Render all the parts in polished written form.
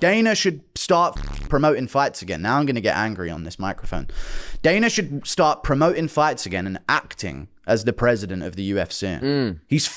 Dana should start promoting fights again. Now I'm going to get angry on this microphone. Dana should start promoting fights again and acting as the president of the UFC. He's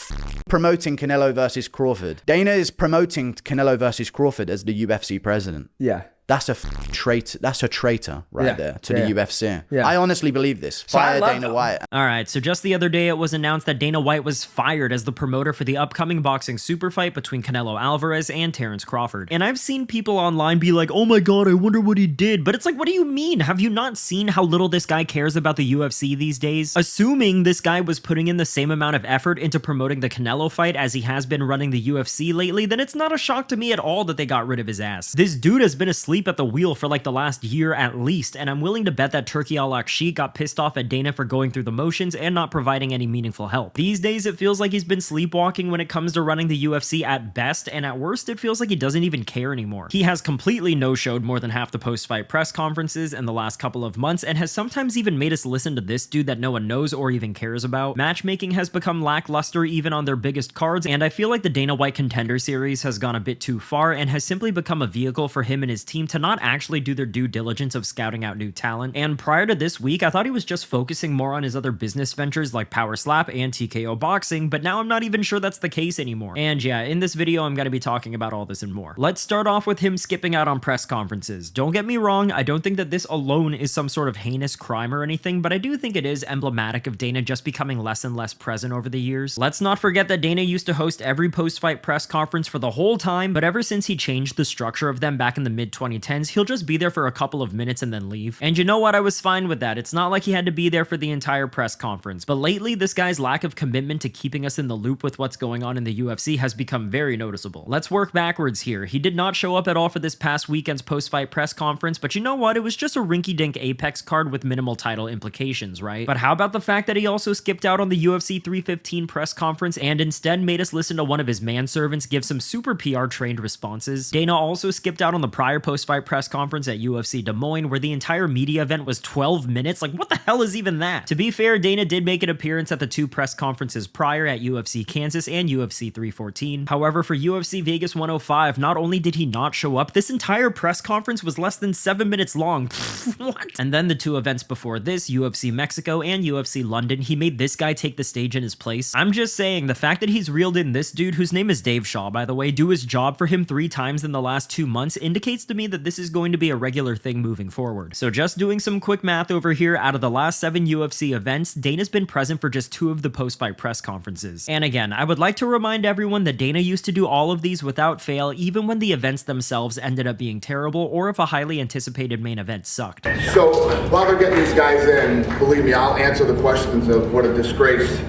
promoting Canelo versus Crawford. Dana is promoting Canelo versus Crawford as the UFC president. Yeah. That's a traitor. That's a traitor right there to the UFC. Yeah. I honestly believe this. Fire Dana White. All right, so just the other day, it was announced that Dana White was fired as the promoter for the upcoming boxing super fight between Canelo Alvarez and Terrence Crawford. And I've seen people online be like, oh my god, I wonder what he did. But it's like, what do you mean? Have you not seen how little this guy cares about the UFC these days? Assuming this guy was putting in the same amount of effort into promoting the Canelo fight as he has been running the UFC lately, then it's not a shock to me at all that they got rid of his ass. This dude has been asleep at the wheel for like the last year at least, and I'm willing to bet that Turki Al-Akshi got pissed off at Dana for going through the motions and not providing any meaningful help. These days, it feels like he's been sleepwalking when it comes to running the UFC at best, and at worst, it feels like he doesn't even care anymore. He has completely no-showed more than half the post-fight press conferences in the last couple of months, and has sometimes even made us listen to this dude that no one knows or even cares about. Matchmaking has become lackluster even on their biggest cards, and I feel like the Dana White Contender series has gone a bit too far and has simply become a vehicle for him and his team to not actually do their due diligence of scouting out new talent. And prior to this week, I thought he was just focusing more on his other business ventures like Power Slap and TKO Boxing, but now I'm not even sure that's the case anymore. And yeah, in this video, I'm going to be talking about all this and more. Let's start off with him skipping out on press conferences. Don't get me wrong, I don't think that this alone is some sort of heinous crime or anything, but I do think it is emblematic of Dana just becoming less and less present over the years. Let's not forget that Dana used to host every post-fight press conference for the whole time, but ever since he changed the structure of them back in the mid-2010s, he'll just be there for a couple of minutes and then leave. And you know what? I was fine with that. It's not like he had to be there for the entire press conference. But lately, this guy's lack of commitment to keeping us in the loop with what's going on in the UFC has become very noticeable. Let's work backwards here. He did not show up at all for this past weekend's post-fight press conference, but you know what? It was just a rinky-dink Apex card with minimal title implications, right? But how about the fact that he also skipped out on the UFC 315 press conference and instead made us listen to one of his manservants give some super PR-trained responses? Dana also skipped out on the prior post-fight press conference at UFC Des Moines, where the entire media event was 12 minutes. Like, what the hell is even that? To be fair, Dana did make an appearance at the two press conferences prior at UFC Kansas and UFC 314. However, for UFC Vegas 105, not only did he not show up, this entire press conference was less than 7 minutes long. What? And then the two events before this, UFC Mexico and UFC London, he made this guy take the stage in his place. I'm just saying, the fact that he's reeled in this dude, whose name is Dave Shaw, by the way, do his job for him 3 times in the last 2 months indicates to me that this is going to be a regular thing moving forward. So just doing some quick math over here, out of the last 7 UFC events, Dana's been present for just 2 of the post-fight press conferences. And again, I would like to remind everyone that Dana used to do all of these without fail, even when the events themselves ended up being terrible, or if a highly anticipated main event sucked. So while they're getting these guys in, believe me, I'll answer the questions of what a disgrace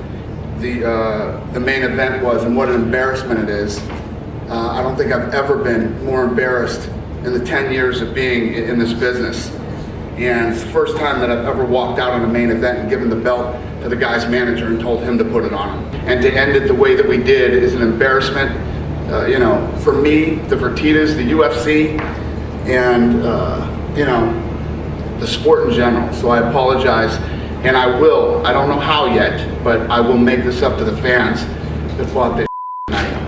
the main event was and what an embarrassment it is. I don't think I've ever been more embarrassed in the 10 years of being in this business. And it's the first time that I've ever walked out on a main event and given the belt to the guy's manager and told him to put it on him. And to end it the way that we did is an embarrassment, you know, for me, the Fertittas, the UFC, and, you know, the sport in general. So I apologize, and I will, I don't know how yet, but I will make this up to the fans that bought this.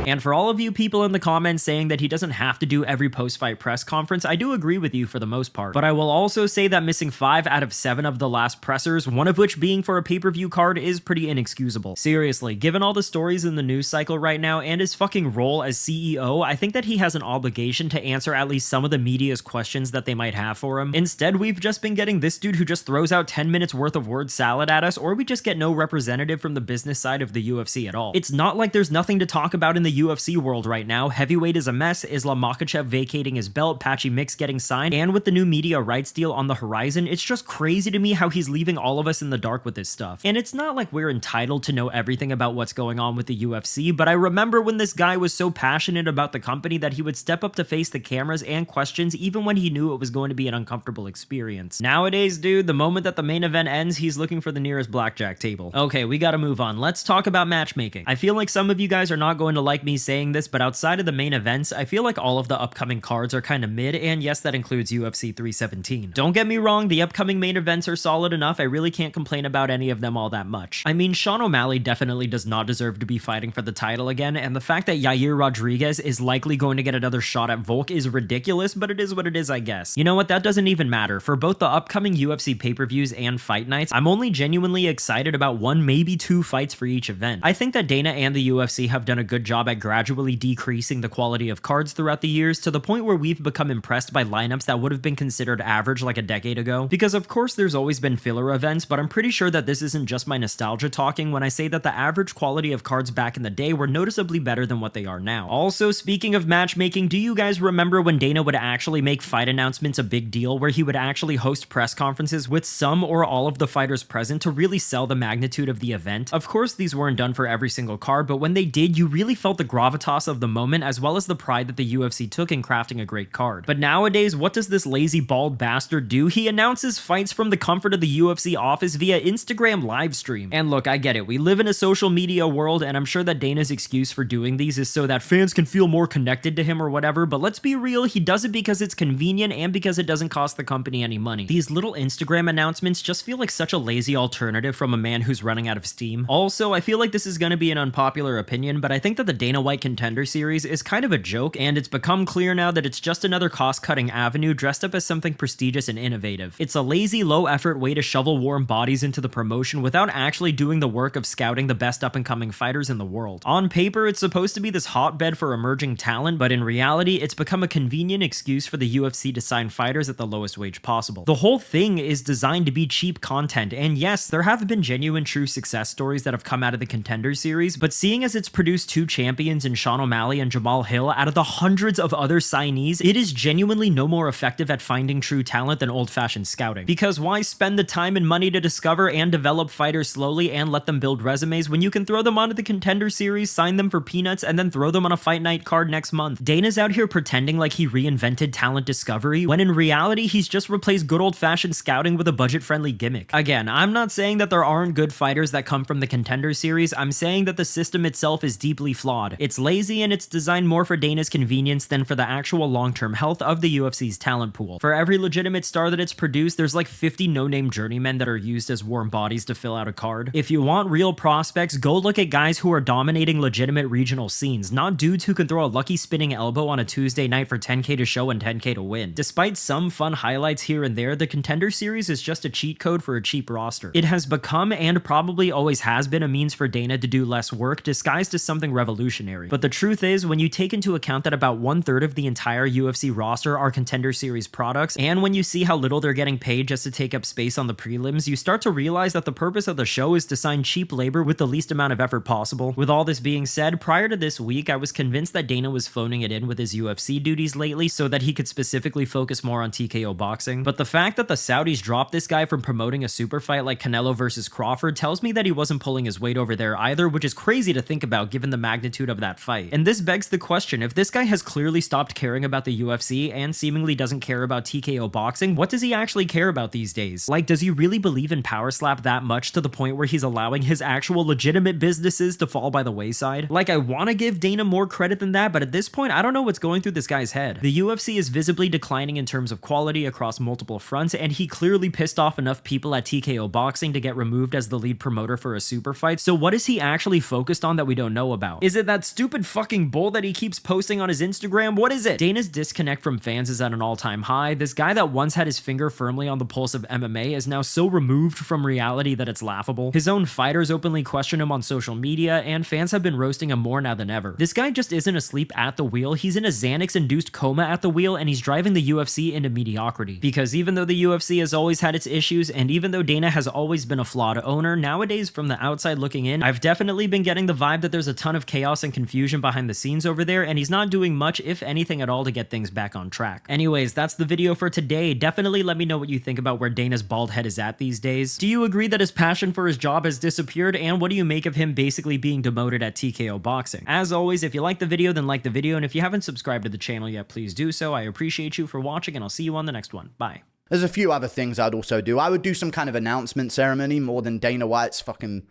And for all of you people in the comments saying that he doesn't have to do every post-fight press conference, I do agree with you for the most part. But I will also say that missing 5 out of 7 of the last pressers, one of which being for a pay-per-view card, is pretty inexcusable. Seriously, given all the stories in the news cycle right now and his fucking role as CEO, I think that he has an obligation to answer at least some of the media's questions that they might have for him. Instead, we've just been getting this dude who just throws out 10 minutes worth of word salad at us, or we just get no representative from the business side of the UFC at all. It's not like there's nothing to talk about in the UFC world right now. Heavyweight is a mess, Islam Makhachev vacating his belt, Patchy Mix getting signed, and with the new media rights deal on the horizon, it's just crazy to me how he's leaving all of us in the dark with this stuff. And it's not like we're entitled to know everything about what's going on with the UFC, but I remember when this guy was so passionate about the company that he would step up to face the cameras and questions even when he knew it was going to be an uncomfortable experience. Nowadays, dude, the moment that the main event ends, he's looking for the nearest blackjack table. Okay, we gotta move on. Let's talk about matchmaking. I feel like some of you guys are not going to like me me saying this, but outside of the main events, I feel like all of the upcoming cards are kind of mid, and yes, that includes UFC 317. Don't get me wrong, the upcoming main events are solid enough. I really can't complain about any of them all that much. I mean, Sean O'Malley definitely does not deserve to be fighting for the title again, and the fact that Yair Rodriguez is likely going to get another shot at Volk is ridiculous, but it is what it is, I guess. You know what, that doesn't even matter. For both the upcoming UFC pay-per-views and fight nights, I'm only genuinely excited about one, maybe two fights for each event. I think that Dana and the UFC have done a good job at gradually decreasing the quality of cards throughout the years to the point where we've become impressed by lineups that would have been considered average like a decade ago. Because of course there's always been filler events, but I'm pretty sure that this isn't just my nostalgia talking when I say that the average quality of cards back in the day were noticeably better than what they are now. Also, speaking of matchmaking, do you guys remember when Dana would actually make fight announcements a big deal, where he would actually host press conferences with some or all of the fighters present to really sell the magnitude of the event? Of course, these weren't done for every single card, but when they did, you really felt the gravitas of the moment as well as the pride that the UFC took in crafting a great card. But nowadays, what does this lazy bald bastard do? He announces fights from the comfort of the UFC office via Instagram livestream. And look, I get it, we live in a social media world, and I'm sure that Dana's excuse for doing these is so that fans can feel more connected to him or whatever, but let's be real, he does it because it's convenient and because it doesn't cost the company any money. These little Instagram announcements just feel like such a lazy alternative from a man who's running out of steam. Also, I feel like this is gonna be an unpopular opinion, but I think that the Dana White Contender series is kind of a joke, and it's become clear now that it's just another cost-cutting avenue dressed up as something prestigious and innovative. It's a lazy, low-effort way to shovel warm bodies into the promotion without actually doing the work of scouting the best up-and-coming fighters in the world. On paper, it's supposed to be this hotbed for emerging talent, but in reality, it's become a convenient excuse for the UFC to sign fighters at the lowest wage possible. The whole thing is designed to be cheap content, and yes, there have been genuine true success stories that have come out of the Contender series, but seeing as it's produced two champions in Sean O'Malley and Jamal Hill out of the hundreds of other signees, it is genuinely no more effective at finding true talent than old-fashioned scouting. Because why spend the time and money to discover and develop fighters slowly and let them build resumes when you can throw them onto the Contender series, sign them for peanuts, and then throw them on a fight night card next month? Dana's out here pretending like he reinvented talent discovery, when in reality he's just replaced good old-fashioned scouting with a budget-friendly gimmick. Again, I'm not saying that there aren't good fighters that come from the Contender series, I'm saying that the system itself is deeply flawed. It's lazy and it's designed more for Dana's convenience than for the actual long-term health of the UFC's talent pool. For every legitimate star that it's produced, there's like 50 no-name journeymen that are used as warm bodies to fill out a card. If you want real prospects, go look at guys who are dominating legitimate regional scenes, not dudes who can throw a lucky spinning elbow on a Tuesday night for 10k to show and 10k to win. Despite some fun highlights here and there, the Contender series is just a cheat code for a cheap roster. It has become, and probably always has been, a means for Dana to do less work disguised as something revolutionary. But the truth is, when you take into account that about 1/3 of the entire UFC roster are Contender series products, and when you see how little they're getting paid just to take up space on the prelims, you start to realize that the purpose of the show is to sign cheap labor with the least amount of effort possible. With all this being said, prior to this week, I was convinced that Dana was phoning it in with his UFC duties lately so that he could specifically focus more on TKO boxing. But the fact that the Saudis dropped this guy from promoting a super fight like Canelo versus Crawford tells me that he wasn't pulling his weight over there either, which is crazy to think about given the magnitude of that fight. And this begs the question, if this guy has clearly stopped caring about the UFC and seemingly doesn't care about TKO boxing, what does he actually care about these days? Like, does he really believe in Power Slap that much to the point where he's allowing his actual legitimate businesses to fall by the wayside? Like, I want to give Dana more credit than that, but at this point, I don't know what's going through this guy's head. The UFC is visibly declining in terms of quality across multiple fronts, and he clearly pissed off enough people at TKO boxing to get removed as the lead promoter for a super fight. So what is he actually focused on that we don't know about? Is it that stupid fucking bull that he keeps posting on his Instagram? What is it? Dana's disconnect from fans is at an all-time high. This guy that once had his finger firmly on the pulse of MMA is now so removed from reality that it's laughable. His own fighters openly question him on social media, and fans have been roasting him more now than ever. This guy just isn't asleep at the wheel, he's in a Xanax-induced coma at the wheel, and he's driving the UFC into mediocrity. Because even though the UFC has always had its issues, and even though Dana has always been a flawed owner, nowadays from the outside looking in, I've definitely been getting the vibe that there's a ton of chaos and confusion behind the scenes over there, and he's not doing much, if anything at all, to get things back on track. Anyways, that's the video for today. Definitely let me know what you think about where Dana's bald head is at these days. Do you agree that his passion for his job has disappeared, and what do you make of him basically being demoted at TKO boxing? As always, if you like the video, then like the video, and if you haven't subscribed to the channel yet, please do so. I appreciate you for watching, and I'll see you on the next one. Bye. There's a few other things I'd also do. I would do some kind of announcement ceremony more than Dana White's fucking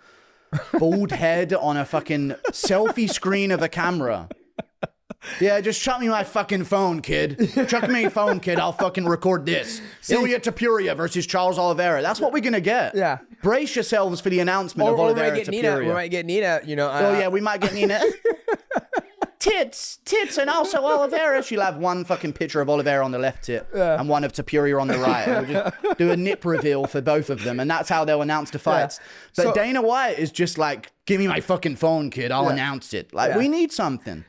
bald head on a fucking selfie screen of a camera. Yeah, just chuck me my fucking phone, kid. Chuck me your phone, kid. I'll fucking record this. Ilya Topuria versus Charles Oliveira. That's what we're going to get. Yeah. Brace yourselves for the announcement of Oliveira Topuria. We might get Nina, you know. Oh, yeah, we might get Nina. Tits, and also Oliveira. She'll have one fucking picture of Oliveira on the left tit and one of Topuria on the right. We'll just do a nip reveal for both of them, and that's how they'll announce the fights. But Dana White is just like, give me my fucking phone, kid. I'll announce it. Like, we need something.